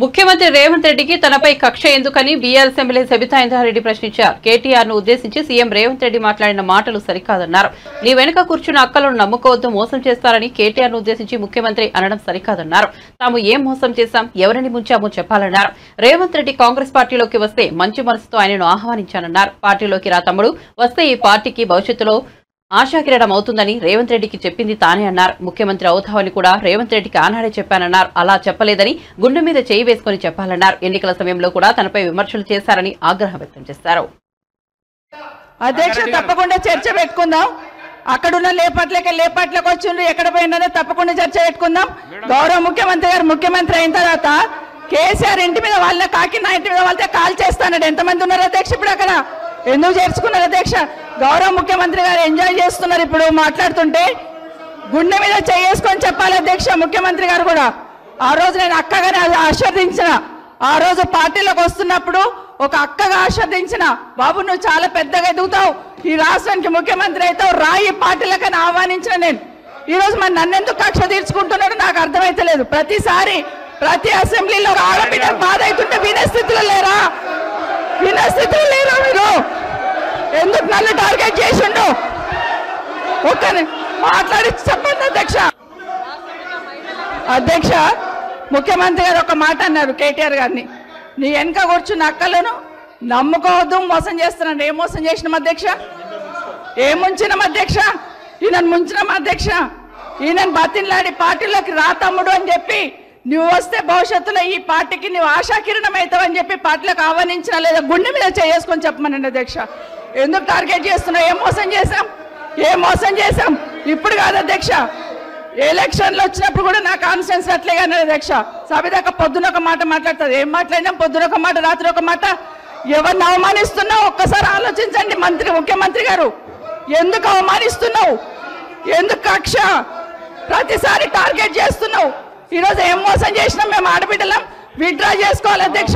ముఖ్యమంత్రి రేవంత్ రెడ్డికి తనపై కక్ష ఎందుకని బీఆర్ఎస్ ఎమ్మెల్యే సబితా ఇంద్రారెడ్డి ప్రశ్నించారు. కేటీఆర్ ను ఉద్దేశించి సీఎం రేవంత్ రెడ్డి మాట్లాడిన మాటలు సరికాదన్నారు. నీ వెనుక కూర్చున్న అక్కలను నమ్ముకోవద్దు, మోసం చేస్తారని కేటీఆర్ ను ఉద్దేశించి ముఖ్యమంత్రి అనడం సరికాదన్నారు. తాము ఏం మోసం చేశాం, ఎవరిని ముంచామో చెప్పాలన్నారు. రేవంత్ రెడ్డి కాంగ్రెస్ పార్టీలోకి వస్తే మంచి మనసుతో ఆయనను ఆహ్వానించానన్నారు. పార్టీలోకి రా తమ్ముడు, వస్తే ఈ పార్టీకి భవిష్యత్తులో ఆశాకిరణం అవుతుందని రేవంత్ రెడ్డికి చెప్పింది తానే అన్నారు. ముఖ్యమంత్రి అవుతావని కూడా రేవంత్ రెడ్డికి ఆనాడే చెప్పానన్నారు. అలా చెప్పలేదని గుండె మీద చేయి వేసుకుని చెప్పాలన్నారు. ఎన్నికల సమయంలో కూడా తనపై విమర్శలు చేశారని ఆగ్రహం వ్యక్తం చేశారు. అధ్యక్ష, తప్పకుండా చర్చ పెట్టుకుందాం. అక్కడున్న లేపాట్లకు వచ్చిండ్రు, ఎక్కడ పోయినా తప్పకుండా చర్చ పెట్టుకుందాం. గౌరవ ముఖ్యమంత్రి గారు ముఖ్యమంత్రి అయిన తర్వాత కేసీఆర్ ఇంటి మీద వాళ్ళ కాకినా ఇంటి మీద వాళ్ళతో కాల్ చేస్తానడు. ఎంతమంది ఉన్నారు అధ్యక్ష? ఇప్పుడు అక్కడ ఎందుకు చేర్చుకున్నారు అధ్యక్ష? గౌరవ ముఖ్యమంత్రి గారు ఎంజాయ్ చేస్తున్నారు. ఇప్పుడు మాట్లాడుతుంటే గుండె మీద చేసుకొని చెప్పాలి అధ్యక్ష. ముఖ్యమంత్రి గారు కూడా ఆ రోజు నేను అక్కగానే ఆశీర్వదించిన, ఆ రోజు పార్టీలోకి వస్తున్నప్పుడు ఒక అక్కగా ఆశీర్వదించిన, బాబు నువ్వు చాలా పెద్దగా ఎదుగుతావు, ఈ రాష్ట్రానికి ముఖ్యమంత్రి అవుతావు, రాయి పార్టీలకని ఆహ్వానించిన నేను. ఈరోజు మరి నన్నెందుకు కక్ష తీర్చుకుంటున్నాడు నాకు అర్థమైతలేదు. ప్రతిసారి ప్రతి అసెంబ్లీలో ఆడబిడ్డ బాధ అవుతుంటే వినే స్థితిలో లేరా? వినే స్థితిలో లేరా మీరు? ఎందుకు నన్ను టార్గెట్ చేసిండు? ఒక్కని మాట్లాడి చెప్పండి అధ్యక్ష. అధ్యక్ష, ముఖ్యమంత్రి గారు ఒక మాట అన్నారు కేటీఆర్ గారిని, నీ వెనక కూర్చున్న అక్కలను నమ్ముకోవద్దు, మోసం చేస్తున్నాను. ఏం మోసం చేసినాం అధ్యక్ష? ఏం ముంచినాం అధ్యక్ష? ఈయనను ముంచినాం అధ్యక్ష. ఈయనను బతిన్లాడి పార్టీలోకి రా తమ్ముడు అని చెప్పి, నువ్వు వస్తే భవిష్యత్తులో ఈ పార్టీకి నువ్వు ఆశాకిరణం అవుతావు అని చెప్పి పార్టీలకు ఆహ్వానించిన, లేదా గుండె మీద చేసుకొని చెప్పమనండి అధ్యక్ష. ఎందుకు టార్గెట్ చేస్తున్నావు? ఏం మోసం చేశాం? ఏం మోసం చేశాం? ఇప్పుడు కాదు అధ్యక్ష, ఎలక్షన్లు వచ్చినప్పుడు కూడా నా కాన్ఫిడెన్స్ అట్లేగా అధ్యక్ష. సభదాకా పొద్దున ఒక మాట మాట్లాడుతుంది. ఏం మాట్లాడినాం? పొద్దున ఒక మాట, రాత్రి ఒక మాట. ఎవరిని అవమానిస్తున్నావు ఒక్కసారి ఆలోచించండి ముఖ్యమంత్రి గారు. ఎందుకు అవమానిస్తున్నావు? ఎందుకు కక్ష? ప్రతిసారి టార్గెట్ చేస్తున్నావు. ఈరోజు ఏం మోసం చేసినాం? మేము ఆడబిడ్డలం విత్డ్రా చేసుకోవాలి అధ్యక్ష.